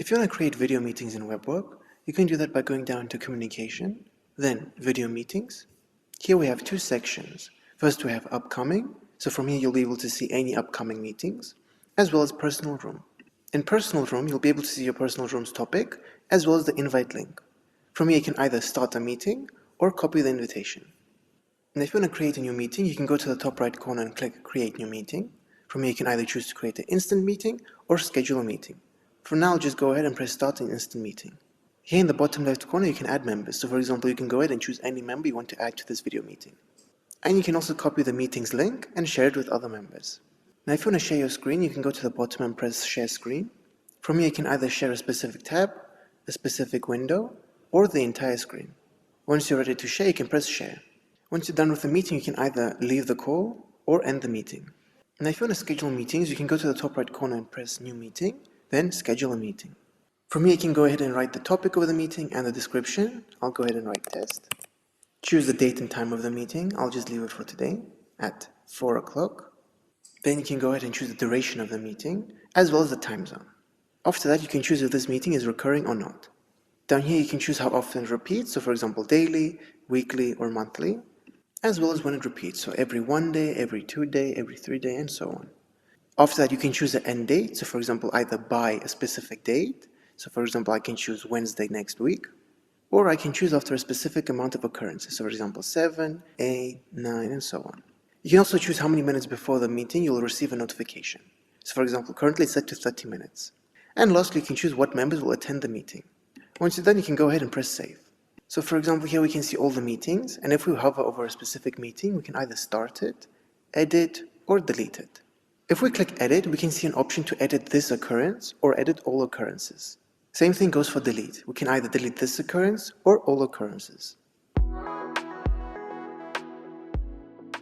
If you want to create video meetings in WebWork, you can do that by going down to Communication, then Video Meetings. Here we have two sections. First we have Upcoming, so from here you'll be able to see any upcoming meetings, as well as Personal Room. In Personal Room, you'll be able to see your Personal Room's topic, as well as the invite link. From here you can either start a meeting, or copy the invitation. And if you want to create a new meeting, you can go to the top right corner and click Create New Meeting. From here you can either choose to create an instant meeting, or schedule a meeting. For now, just go ahead and press Start an Instant Meeting. Here in the bottom left corner, you can add members. So for example, you can go ahead and choose any member you want to add to this video meeting. And you can also copy the meeting's link and share it with other members. Now if you want to share your screen, you can go to the bottom and press Share Screen. From here you can either share a specific tab, a specific window, or the entire screen. Once you're ready to share, you can press Share. Once you're done with the meeting, you can either leave the call or end the meeting. Now if you want to schedule meetings, you can go to the top right corner and press New Meeting, then Schedule a Meeting. From here you can go ahead and write the topic of the meeting and the description. I'll go ahead and write Test. Choose the date and time of the meeting. I'll just leave it for today at 4 o'clock. Then you can go ahead and choose the duration of the meeting, as well as the time zone. After that, you can choose if this meeting is recurring or not. Down here you can choose how often it repeats, so for example daily, weekly, or monthly, as well as when it repeats, so every 1 day, every 2 day, every 3 day, and so on. After that you can choose the end date, so for example either by a specific date, so for example I can choose Wednesday next week, or I can choose after a specific amount of occurrences, so for example 7, 8, 9, and so on. You can also choose how many minutes before the meeting you'll receive a notification. So for example, currently it's set to 30 minutes. And lastly, you can choose what members will attend the meeting. Once you're done, you can go ahead and press Save. So for example, here we can see all the meetings, and if we hover over a specific meeting, we can either start it, edit, or delete it. If we click Edit, we can see an option to edit this occurrence or edit all occurrences. Same thing goes for delete. We can either delete this occurrence or all occurrences.